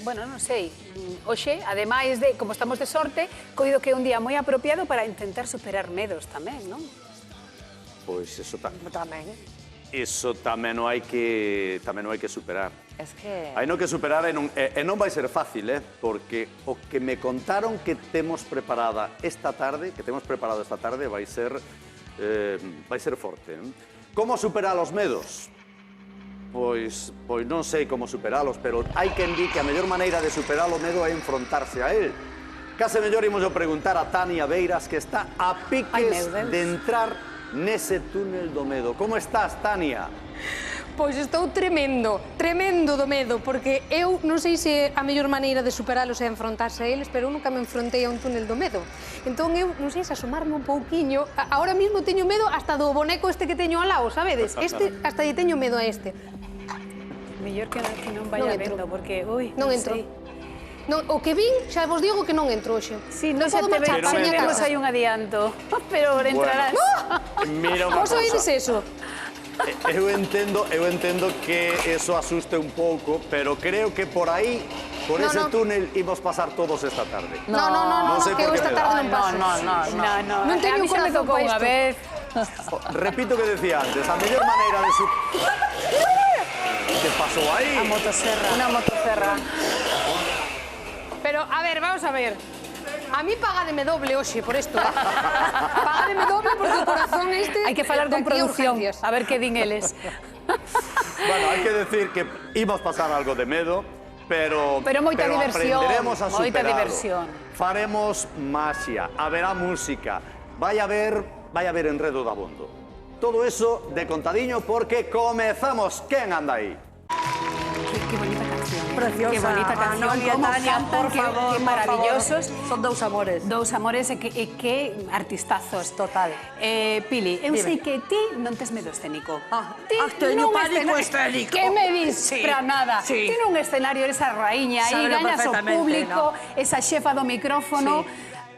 Bueno, non sei, hoxe, ademais de, como estamos de sorte, coido que é un día moi apropiado para intentar superar medos tamén, non? Pois eso Tamén. Iso tamén non hai que superar. Es que... Hai non que superar e non vai ser fácil, porque o que me contaron que temos preparado esta tarde vai ser forte. Como superar os medos? Pois non sei como superalos, pero hai quen di que a mellor maneira de superar o medo é enfrontarse a él. Case mellor imos preguntar a Tania Beiras, que está a piques de entrar nese túnel do medo. Como estás, Tania? Pois estou tremendo do medo, porque eu non sei se a mellor maneira de superalos é enfrontarse a eles, pero eu nunca me enfrontei a un túnel do medo. Entón eu non sei se asomarme un pouquiño. Ahora mismo teño medo hasta do boneco este que teño ao lado, sabedes? Este, hasta lle teño medo a este. Mellor que non vaya vendo, porque, ui, non entro. O que vin, xa vos digo que non entro hoxe. Si, non xa te vemos aí un adianto, pero entrarás. Vos oídes eso? Eu entendo que eso asuste un pouco, pero creo que por aí, por ese túnel, imos pasar todos esta tarde. Non, que eu esta tarde non paso. Non teño un corazón para isto. Repito o que decía antes, a mellor maneira de ¿Qué pasou aí? Una motosierra. Pero, a ver, vamos a ver. A mí pagademe doble hoxe por isto, Pagademe doble porque o corazón este... Hai que falar con producción, a ver que din eles. Bueno, hai que decir que imos pasar algo de medo, pero moita diversión, aprenderemos a moita superalo. diversión. Faremos maxia, haberá música, vai haber enredo de abondo. Todo eso de contadiño porque comezamos. Quen anda aí? Qué bonita canción. Preciosa. Qué bonita canción. Noelia, Cómo Tania, cantan, por favor, qué maravillosos. Son dous amores. Dous amores e que artistazos. Total. Pili, eu sei que ti non tes medo escénico. Teño pánico escénico. Que me dis? Pra nada. Ti nun escenario eres a raíña, aí gañas o público, esa xefa do micrófono,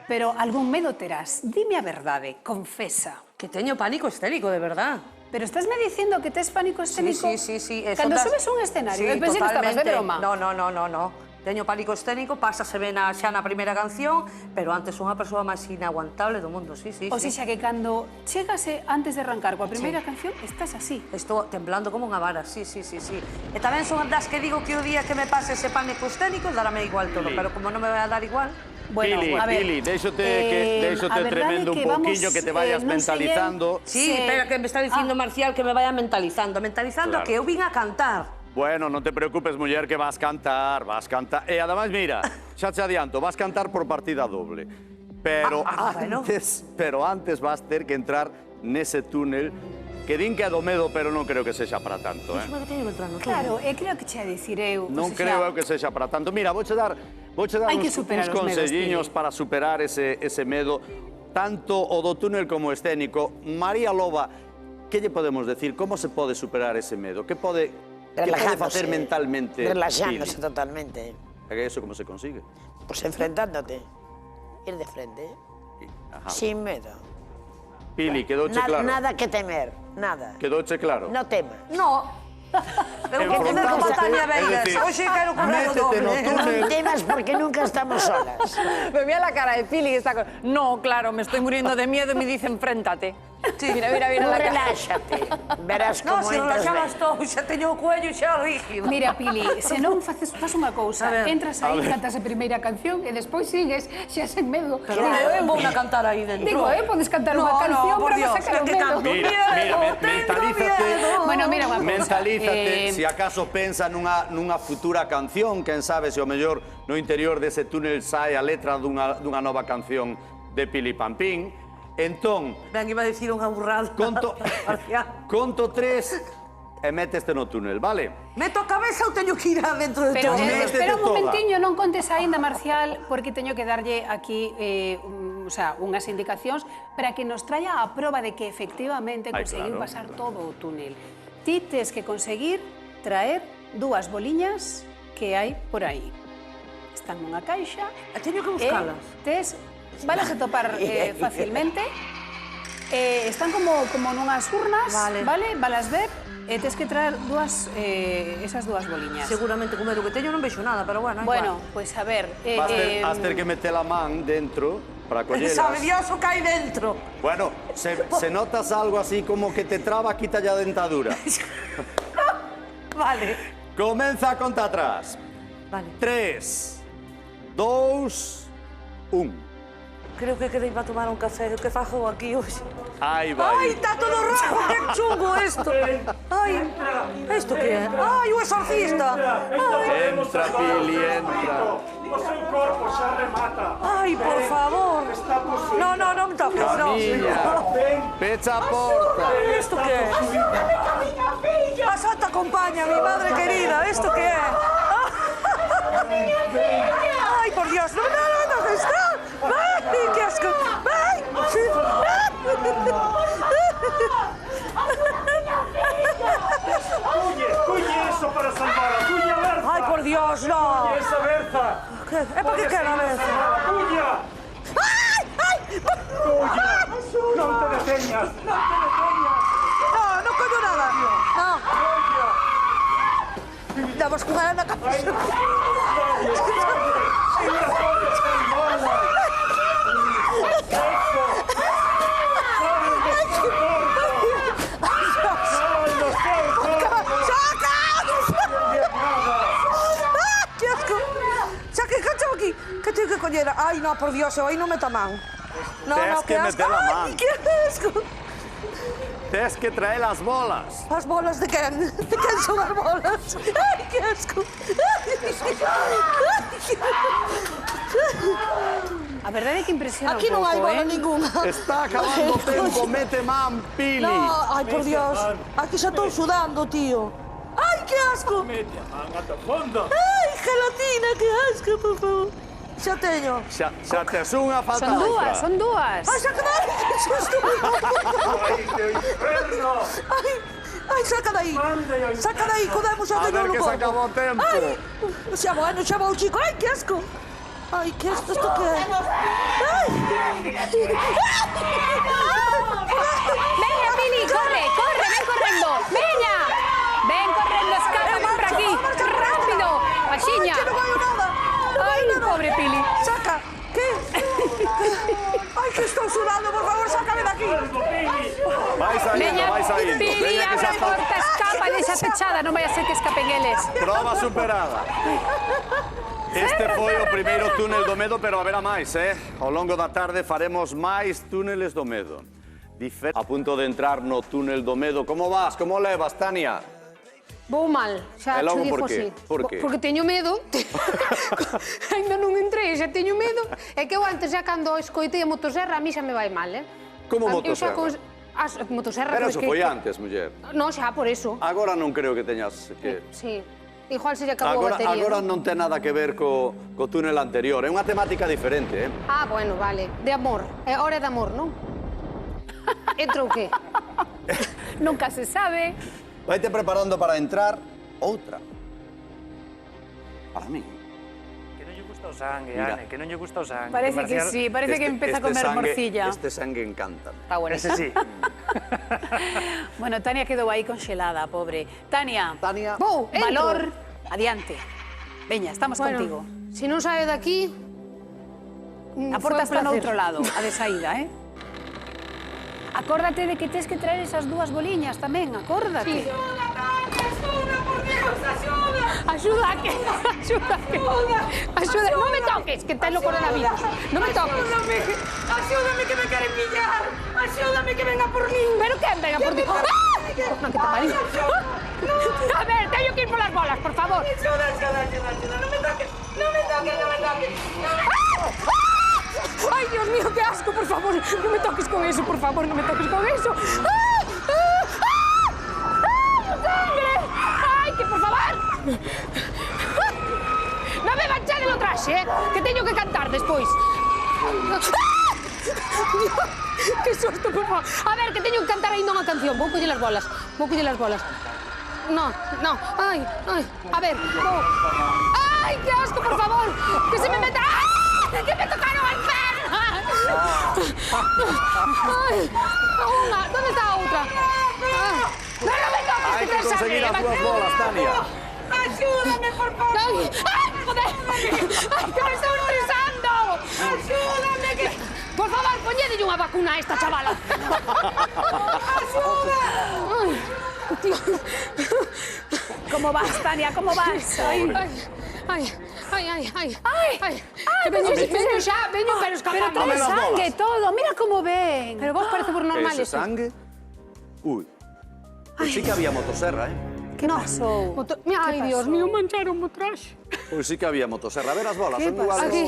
pero algún medo terás. Dime a verdade, confesa. Que teño pánico escénico, de verdad. Pero estásme dicindo que tes pánico escénico? Sí. Cando subes un escenario, eu pensei que estabas de broma. No. Teño pánico escénico, pásase ben xa na primeira canción, pero antes unha persoa máis inaguantable do mundo, sí. O sea que cando chegase antes de arrancar coa primeira canción, estás así. Estou temblando como unha vara, sí. E tamén son das que digo que o día que me pase ese pánico escénico, darame igual todo, pero como non me vai a dar igual... Bueno, a ver, Pili, déixote tremendo un pouquillo que te vayas mentalizando. Sí, pero que me está dicindo Marcial que me vaya mentalizando que eu vin a cantar. Bueno, non te preocupes, muller, que vas cantar. E ademais, mira, xa te adianto, vas cantar por partida doble. Pero antes vas ter que entrar nese túnel que din que é do medo, pero non creo que sexa para tanto, Claro, creo que che a dicir eu. Non creo eu que sexa para tanto. Mira, vouche dar uns conselliños para superar ese medo, tanto o do túnel como escénico. María Loba, que lle podemos decir? Como se pode superar ese medo? Que pode facer mentalmente? Relajándose totalmente. E que eso como se consigue? Pues enfrentándote. Ir de frente. Sin miedo. Pili, quedouche claro? Nada que temer, nada. Quedouche claro? No temas. No. Tengo que tener como Tania Beiras. Hoxe quero correr o doble. No temas porque nunca estamos solas. Me mira la cara de Pili y está con... No, claro, me estoy muriendo de miedo y me dice enfréntate. Sí, mira la cara. Reláxate. Verás como se entras relaxaba ben. estou, xa teño o cuello xa rígido. Mira, Pili, se non faz unha cousa, entras aí, cantas a primeira canción e despois sigues xa sen medo. Pero eu vou a cantar aí dentro. Digo, podes cantar unha canción para sacar o medo. Mira, mentalízate. Bueno, mira, guapos. Mentalízate, se acaso pensa nunha futura canción, quen sabe se o mellor no interior dese túnel sae a letra dunha nova canción de Pili Pampín. Entón... Ben, iba a dicir unha burrada. Conto 3 e méteste no túnel, vale? Meto a cabeza ou teño que ir adentro do Pero túnel? espera un momentiño, non contes aínda, Marcial, porque teño que darlle aquí unhas indicacións para que nos traia a proba de que efectivamente conseguiu pasar todo o túnel. Ti tes que conseguir traer 2 boliñas que hai por aí. Están nunha caixa. Teño que buscalas. Valas a topar facilmente. Están como nunhas urnas, vale? Valas ver. tes que traer esas dúas boliñas. Seguramente comer o que teño non vexo nada, pero bueno, Bueno, pois a ver... Vas ter que meter a man dentro para collelas. Sabe Dios o que hai dentro. Bueno, se notas algo así como que te traba, quita ya a dentadura. Vale. Comeza a conta atrás. Vale. 3, 2, 1. Creo que quedei para tomar un café. Que fajo aquí hoxe? Aí vai. Ai, está todo rojo, que chungo isto. Ai, isto que é? Ai, o exorcista. Entra, Pili, entra. O seu corpo xa remata. Ai, por favor. No, non me toques, no. Camiña, pecha a porta. Isto que é? A Santa compaña, mi madre querida. Isto que é? Ai, por Dios, no, está. Ai, que asco. Ai, Culle eso para salvar a Cuña Berza. Ai, por Dios, no. Esa Berza. É para que quero a Berza? Cuña. Cuña. Non te deteñas. No coño nada. No. Damos con ela na cabeza. Que tengo que coñer? Ai, no, por Dios, eu aí non meto a man. No, Tes que meter a man. Ai, que asco. Tes que traer as bolas. As bolas de quen? De quen son as bolas? Ai, que asco. A verdade é que impresiona Aquí un non hai pouco, bola ninguna. Está acabando o tempo, mete man, Pili. No, ai, por Dios. Aquí xa estou sudando, tío. Ai, que asco. Media man ata fondo. Ai, gelatina, que asco, por favor. Xa teño. Xa tes unha, falta Son dúas, outra. son dúas. Ai, xa quedai, que susto. Ai, que inferno. Ai, saca dai. Saca dai, podemos xa A teño ver no que se corpo. acabou o tempo. Ai, xa vou, chico. Ai, que asco. Ai, que asco, isto que é? Ai. Veña, Pili, corre, ven correndo. Veña. Ven correndo, escapa, ven por aquí. Rápido, baxiña. Que non vai nada. Ai, pobre Pili. Saca. Que? Ai, que estou sudando, por favor, sácame de aquí. Vai saindo, Veña, vai saindo. Pili, Veña que abre xa a está. porta, escapa, deixa pechada, non vai a ser que escapen eles. Prova superada. Este foi o primeiro túnel do medo, pero haberá máis, Ao longo da tarde faremos máis túneles do medo. A punto de entrar no túnel do medo. Como vas? Como levas, Tania? Vou mal, xa E logo te digo por qué? así. Por qué? Porque teño medo. Ainda non entrei, xa teño medo. É que eu antes, xa cando escoitei a motosserra, a mí xa me vai mal, Como Eu xa motosserra? As motosserra... Pero pois eso que- foi antes, muller. Non, xa, por eso. Agora non creo que teñas que... Sí. Igual se lle acabou a batería. Agora non ten nada que ver co túnel anterior. É unha temática diferente, Ah, bueno, vale. De amor. É hora de amor, non? Entra o qué? Nunca se sabe. Vaite preparando para entrar outra. Para mí. Que non lle gusta o sangue, Mira. Ane, que non lle gusta o sangue. Parece que sí, parece que empeza a comer morcilla. Este sangue encanta. Está bueno. Ese sí. Bueno, Tania quedou aí congelada, pobre. Tania, Tania. Vou, entro. valor, adiante. Veña, estamos contigo. Se non saio de aquí... A porta está no outro lado, a de saída, Acórdate de que tes que traer esas dúas boliñas tamén, acórdate. Sí. Axuda a que... Axuda a que... Axuda, non me toques, que ten o coronavirus. Non me toques. Axúdame que me queren pillar. Axúdame que venga por mí. Pero quen venga por ti? ¡Ah! No, que te pariu. A ver, teño que ir polas bolas, por favor. Axuda. Non me toques. Ay, Dios mío, qué asco, por favor. No me toques con eso, por favor, no me toques con eso. ¡Ah! ¡Ah! ¡Ah! ¡Sangre! ¡Ay, que por favor! Non me manchade o traxe, que teño que cantar despois. ¡Ah! Que susto, por favor. A ver, que teño que cantar aí unha canción. Vou coller as bolas. No. Ay. A ver, vou. Ay, que asco, por favor. Que se me meta... ¡Ah! Que me tocaron as pernas. Ay, unha. ¿Dónde está a outra? No me toques. Hai que conseguir as dúas bolas, Tania. Axúdame, por favor. Ai, joder. Ai, que me estou estresando. Axúdame, que... Por favor, poñedelle unha vacuna a esta chavala. Axuda. Ai, tío. Como vas, Tania, como vas? Ai, ai, ai, ai, ai, ai, ai. Veño xa, veño, pero escapando. Pero trae sangue e todo, mira como ven. Pero vos parece por normal Ese isto. sangue... Ui. Pois sí que había motosserra, Que pasou? Ai, Dios mío, mancharon o traxe. Pois sí que había motosserra. A ver as bolas, son iguales. Aquí,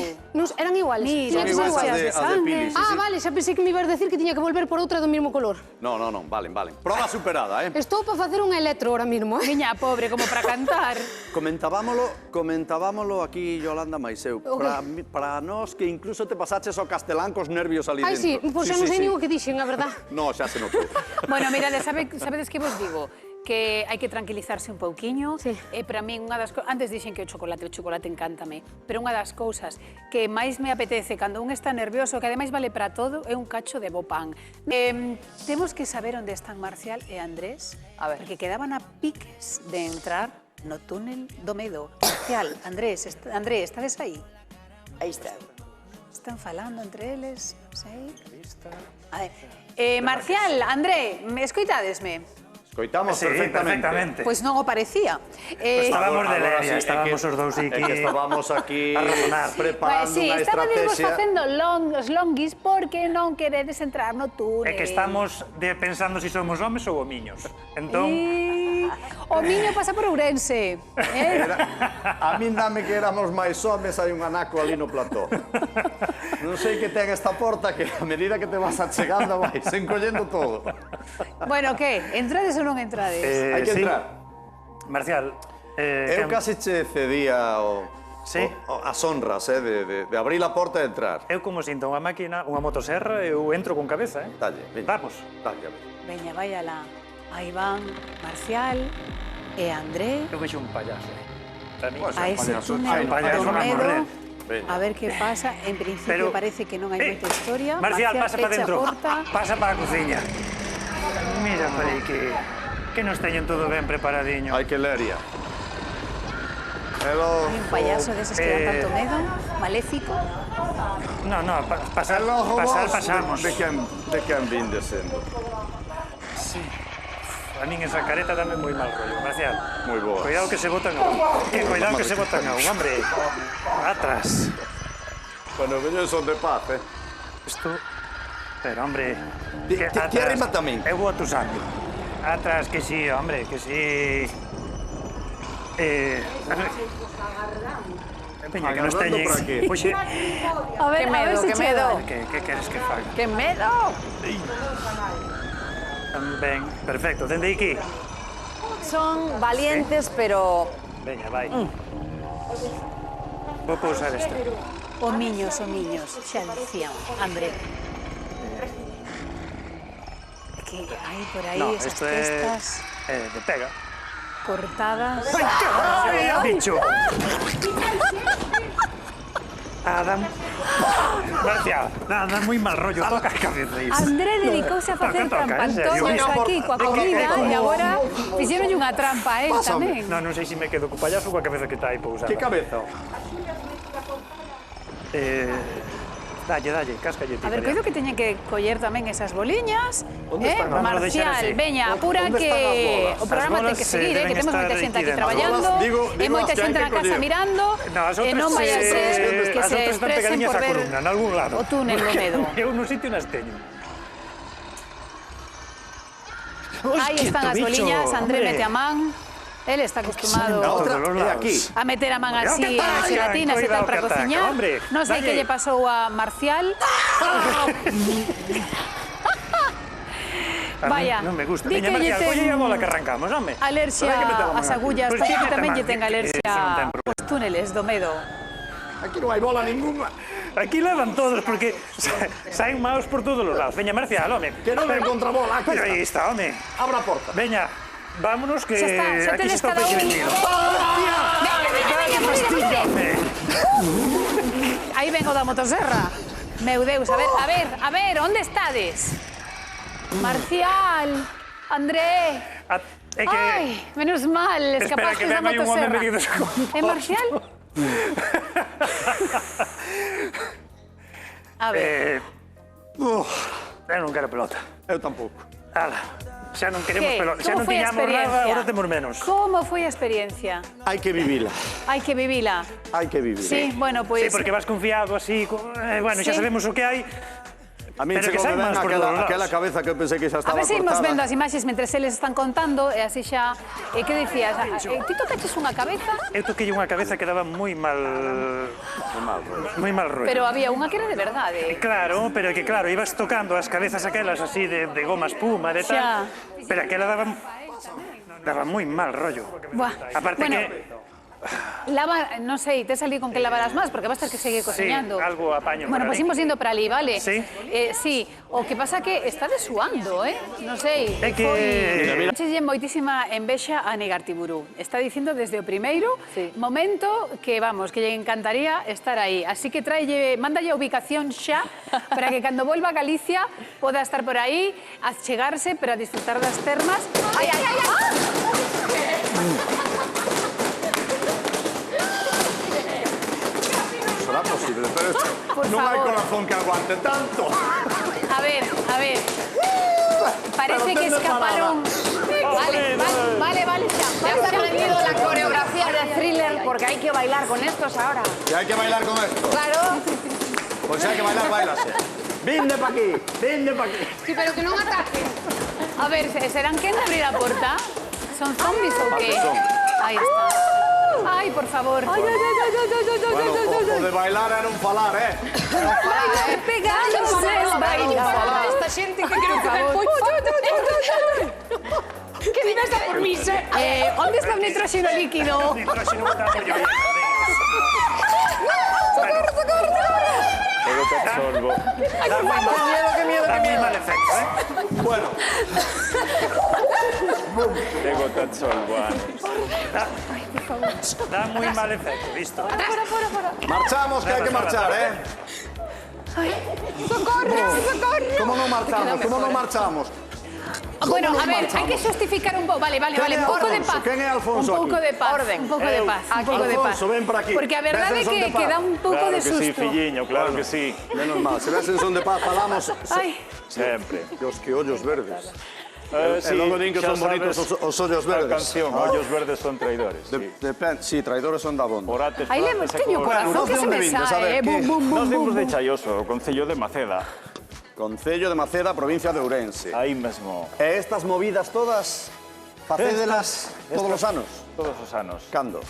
eran iguales. Mira, Son que iguales manchas de as de sangue. Pili, sí, Ah, sí. vale, xa pensei que me ibas a decir que tiña que volver por outra do mesmo color. No, valen. Proba superada, Estou para facer un electro ahora mismo, eh? Miña pobre, como para cantar. Comentábamolo aquí, Yolanda Maiseu. Para nós que incluso te pasaches ao castelán cos nervios ali Ai, sí, dentro. pois xa non sei nin o que dixen, a verdad. No, xa se notou. Bueno, mirade, sabedes que vos digo? Que hai que tranquilizarse un pouquiño. Sí. E para min, unha das antes dixen que o chocolate encántame, pero unha das cousas que máis me apetece cando un está nervioso, que ademais vale para todo, é un cacho de bo pan. Temos que saber onde están Marcial e Andrés, porque quedaban a piques de entrar no túnel do medo. Marcial, Andrés, estades aí? Aí está. Están falando entre eles, non sei. A ver, Marcial, André, escoitadesme? Escoitamos Sí, perfectamente. Pois non o parecía. Estábamos de Agora leria, sí, estábamos os dous aquí. É que estábamos aquí a razonar. preparando Sí, unha estabades estrategia. facendo os longuis porque non queredes entrar no túnel. É que estamos pensando se somos homes ou homiños. Entón, O miño pasa por Ourense. A min dame que éramos máis homes, hai un anaco ali no plató. Non sei que ten esta porta que a medida que te vas achegando vais encollendo todo. Bueno, que? Entrades ou non entrades? Hai que sí. entrar. Marcial, Eu casi che cedía Sí. as honras de abrir a porta e entrar. eu como sinto unha máquina, unha motoserra, eu entro con cabeza, eh? Dalle, veña. Vamos. Dalle, a ver. Veña, vai alá. Aí van Marcial e André Eu vexo un payaso. Para mí, a ese túnel Hai un payaso do a medo. morrer. Veña. A ver que pasa. En principio Pero- parece que non hai moita historia. Marcial, pasa para pecha a dentro. porta. Pasa para a cociña. Mira, parei que nos teñen todo ben preparadiño. Hai que leria. Pero... Hai un payaso deses que dan tanto medo, maléfico. No, pasar pasamos. De quen vinde sendo. A min esa careta dame moi mal rollo, Marcial. Moi boa. Cuidado que se botan a un. Cuidado que se botan a un, hombre. Atrás. Bueno, veño son de paz, Isto... Pero, hombre... Ti arrímate a min. Eu vou a tu sangue. Atrás, que sí, hombre, que sí. Veña, que nos Agarrando teñen... por aquí. Oxe, A ver, Que medo, se que che medo. dá. que queres que faga? ¡Qué medo! Ben, perfecto, dende aquí. Son valientes, pero... Veña, vai. Vou pousar este. Homiños, xa dicían, André. Que hai por aí No, esas esto é... testas de pega. cortadas. ¡Ay, bicho! Adam. Marcial, nada, moi mal rollo, toca a cabeza isto. André dedicouse a facer Toca, en trampantones serio. aquí coa comida e agora fixeronlle unha trampa a él Pásame. tamén. Non sei se me quedo co payaso ou coa cabeza que está aí pousada. Que cabeza? Dalle, cáscalle ti. A ver, María. coido que teñen que coller tamén esas boliñas. Onde están? Vamos a deixar Marcial, así. veña, apura Onde que están as bolas? o programa As ten bolas, que seguir, deben que temos estar moita xente aquí aquí dentro. traballando, As bolas, digo e moita as que hai xente que na casa coller. mirando, No, as e outras non vai a ser que as se outras están expresen pegadiñas por á ver columna, en algún lado. o túnel do medo. Eu no sitio nas teño. Aí están as boliñas, André mete a man. Él está acostumado A outra Todos los é lados. aquí. a meter a man Cuidado así que en atacan, xelatinas e tal cuidado para que atacan, cociñar. hombre. Non sei Dalle. que lle pasou a Marcial. A mí Vaya, non me gusta. di Veña, que lle Marcial, ten colle a bola que arrancamos, home. alerxia Pero hai que meter a man ás aquí. agullas, Pois parece sí, que mete tamén man, lle ten que alerxia eso non ten problema. aos túneles do medo. Aquí non hai bola ninguna. Aquí levan todos porque saen maos por todos os lados. Veña, Marcial, home. Que non encontra bola, aquí Pero está. aí está, home. Abra a porta. Veña, vámonos que Xa está, xa aquí tedes se está o cada peixe un. vendido. Veña, Pastilla, home. Aí vengo da motosserra. Meu Deus, a ver, onde estades? Marcial, André, É que... Ai, menos mal, Espera, que escapaste da ven aí un home motosserra. medido con É Marcial? A ver, Eu non quero pelota. Eu tampouco. Ala, xa non queremos que? pelota. Xa Como non foi a tiñamos nada, experiencia? agora temos menos. Como foi a experiencia? Hai que vivila. Hai que vivila. Hai que vivila. Sí, bueno, pois... Sí, porque vas confiado así, bueno, xa Sí. sabemos o que hai. A mí Pero que chegou saen ben máis por todos lados. aquela cabeza que eu pensei que xa A estaba ver se imos cortada. vendo as imaxes mentre eles están contando e así xa... que dicías? Ti tocaches unha cabeza, Eu toquei unha cabeza que daba moi mal... Moi mal rollo. pero había unha que era de verdade. Claro, pero que claro, ibas tocando as cabezas aquelas así de goma espuma, de Xa. tal, pero aquela daba moi mal rollo. Buah. Aparte Bueno, que... Lava, non sei, tes ali con que lavarás máis, porque vas ter que seguir cociñando. algo apaño Bueno, por pois ali. imos indo para ali, vale? Sí. Sí, o que pasa que está desuando, Non sei. É que- Chelle moitísima envexa a Negartiburú. Está dicindo desde o primeiro momento que, vamos, que lle encantaría estar aí. Así que mándalle a ubicación xa para que cando volva a Galicia poda estar por aí, a chegarse, pero a disfrutar das termas. Ai, ai, ai, Será posible, pero Por non hai favor. corazón que aguante tanto. A ver. Parece Pero que ten escaparon. Vale, xa. Ya has aprendido la coreografía de Thriller porque hay que bailar con estos ahora. Que hai que bailar con esto. Claro. Pois hai que bailar, bailase. Vinde pa aquí, vinde pa aquí. Sí, pero que non ataquen. A ver, serán quen de abrir a porta? Son zombies ou qué? son. Aí está. Ai, por favor. Bueno, o de bailar era un falar, Pegándose el baile. Esta xente que creo que vai... Que digas a por mí, Onde está o nitróxeno líquido? Nitróxeno botado yo. Pero te absolvo. Qué miedo. Da moi mal efecto, Bueno, Tego te absolvo, Ane. Da moi mal efecto, visto. marchamos, que hai que marchar, Como non marchamos, como non marchamos? Bueno, non a ver, hai marchamos? que justificar un pouco. Vale, Quen é un pouco de Alfonso? paz. Quen é Alfonso Un pouco aquí? de paz. Orden. Un pouco de paz. Un pouco de paz. Alfonso, ven por aquí. Porque a verdade é Ves en son de que paz. dá un pouco Claro de que sí, susto. filliño, claro que sí. Menos mal, se ves en son de paz, falamos... Ai, Sempre. Dios, que ollos verdes. Sí, e logo din que xa son bonitos sabes os ollos a verdes. canción, ollos verdes son traidores. Sí. Sí, traidores son da bonda. Orates, aí lemos orates e teño o cor- corazón que se me vindes? A sae, ver, bum, que- bum, bum, Nos bum, dimos de bum. Chaioso, o Concello de Maceda. Concello de Maceda, provincia de Ourense. Aí mesmo. E estas movidas todas, facédelas todos os anos? Todos os anos. Cando?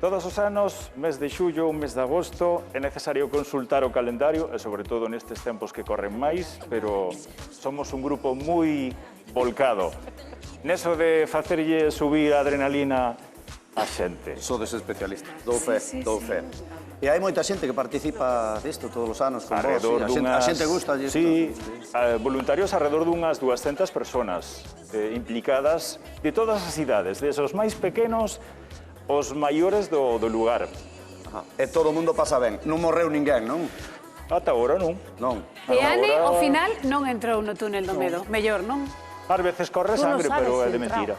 Todos os anos, mes de xullo, mes de agosto, é necesario consultar o calendario, e sobre todo nestes tempos que corren máis, pero somos un grupo moi volcado. Neso de facerlle subir a adrenalina a xente. Sodes especialistas, dou fe, dou fe. E hai moita xente que participa disto todos os anos con vos, Alrededor a xente gusta isto. Sí, voluntarios alrededor dunhas 200 personas implicadas de todas as idades, desde os máis pequenos aos maiores do lugar. Ajá. E todo o mundo pasa ben, non morreu ninguén, non? Ata agora non. Non. E Ane, ao Agora- final, non entrou no túnel do medo. Mellor, non? Ás veces corre Tú non sangre, sabes pero é si de entrou. mentira.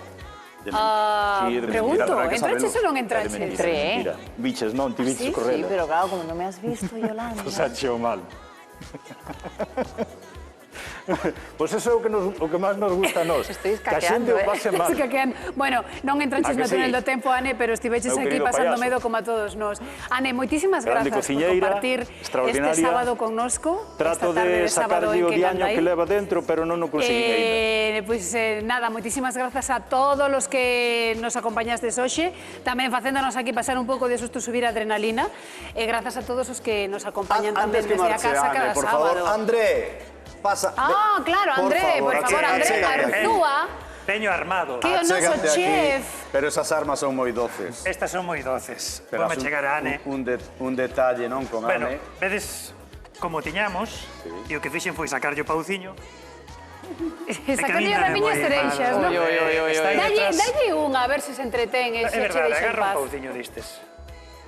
Ah, Sí, de mentira, pregunto, pero hai que entraches ou sabelo. non É de entraches? mentira, Entré. de mentira. Biches non, ti biches Sí, correr. pero claro, como no me has visto, Yolanda. O sea, cheo mal. Pois eso é o que máis nos gusta a nós. Estoy Que a xente escaqueando, o pase mal. Es que quedan- Bueno, non entraches A que no túnel sí? do tempo, Ane, pero estiveches Meu aquí querido pasando payaso. medo como a todos nós. Ane, moitísimas Grande grazas por cociñeira, compartir extraordinaria. este sábado connosco. Trato esta tarde de sábado sacarlle en o que diaño Candai. que leva dentro, pero non o conseguín ainda. Pois nada, moitísimas grazas a todos os que nos acompañastes hoxe, tamén facéndonos aquí pasar un pouco de susto subir a adrenalina, e grazas a todos os que nos acompañan tamén Antes que desde a marche, casa Ane, cada por favor, sábado. André, pasa... Ah, claro, André, por favor, André achégate. Arzúa, Teño armado. que é o noso Achégate aquí, chef. pero esas armas son moi doces. Estas son moi doces. Pero Vamos haz chegar a Ane. un detalle, non, con Bueno, Ane. vedes como tiñamos, e o que fixen foi sacarlle o pauciño. Sacalle a miñas cereixas, non? Está aí detrás. Dalle unha, a ver se se entretén e É se che verdade, deixa en agarra un paz. pauciño destes.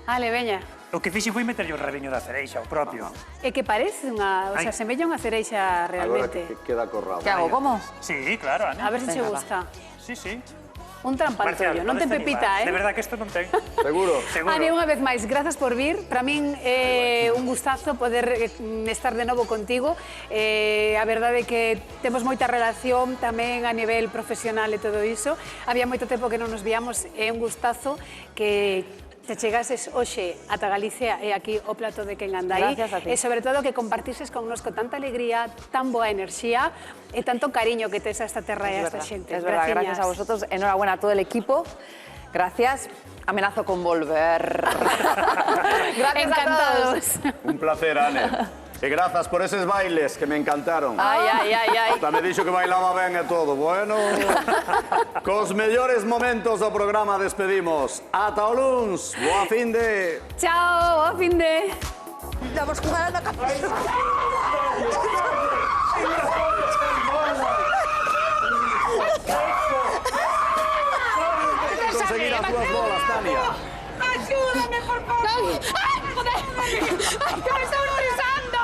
Ale, veña. O que fixen foi meterlle o rabiño da cereixa, o propio. É que parece unha, o sea, semella unha cereixa Agora realmente. que queda corrado. ¿Qué hago? ¿Cómo? Sí, claro, Ane. A ver se che gusta. Sí, sí. Un trampanzollo, non ten pepita, De verdad que isto non ten. Seguro. Ani, unha vez máis, grazas por vir. Para min é un gustazo poder estar de novo contigo. A verdade é que temos moita relación tamén a nivel profesional e todo iso. Había moito tempo que non nos víamos. É un gustazo que te chegases hoxe ata Galicia e aquí o plato de Quen anda aí. Gracias a ti. E sobre todo que compartises connosco tanta alegría, tan boa enerxía e tanto cariño que tes a esta terra e a esta xente. Es verdad, gracias a vosotros. Enhorabuena a todo el equipo. Gracias. Amenazo con volver. Gracias Encantados. a todos. Un placer, Ane. E grazas por eses bailes que me encantaron. Ay, ay, ay, ay. Hasta me dixo que bailaba ben e todo. Bueno, cos mellores momentos do programa despedimos. Ata o luns. Boa fin de... Chao, boa fin de... Vamos jugar na cabeza. Conseguir as túas bolas, Tania. Axúdame, por favor. Ai, joder. Ai, que me está horrorizando.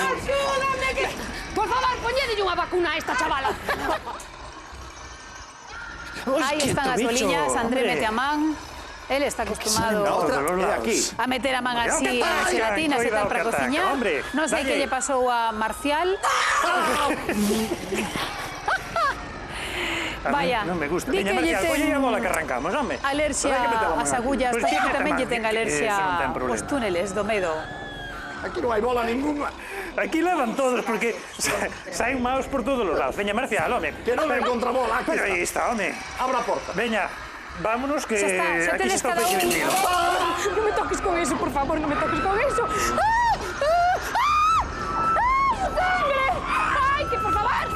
Axúdame, que... Por favor, poñedelle unha vacuna a esta chavala. Aí están as boliñas, André mete a man. Él está acostumado aquí. a meter a man así en xelatina, se tal para cociñar. Non sei que lle pasou a Marcial. Vaya, Non me gusta. di Veña, que lle Marcial, ten colle a bola que arrancamos, home. alerxia ás agullas, Pois parece que mete tamén man, lle ten alerxia eso non ten problema. aos túneles do medo. Aquí non hai bola ninguna. Aquí levan todos porque saen maos por todos os lados. Veña, Marcial, home. Que non encontra bola, aquí Pero aí está. está, home. Abra a porta. Veña, vámonos que Xa está, xa aquí tedes se está o cada peixe un. vendido. Non me toques con eso, por favor, non me toques con eso. ¡Sangre! ¡Ay, que por favor!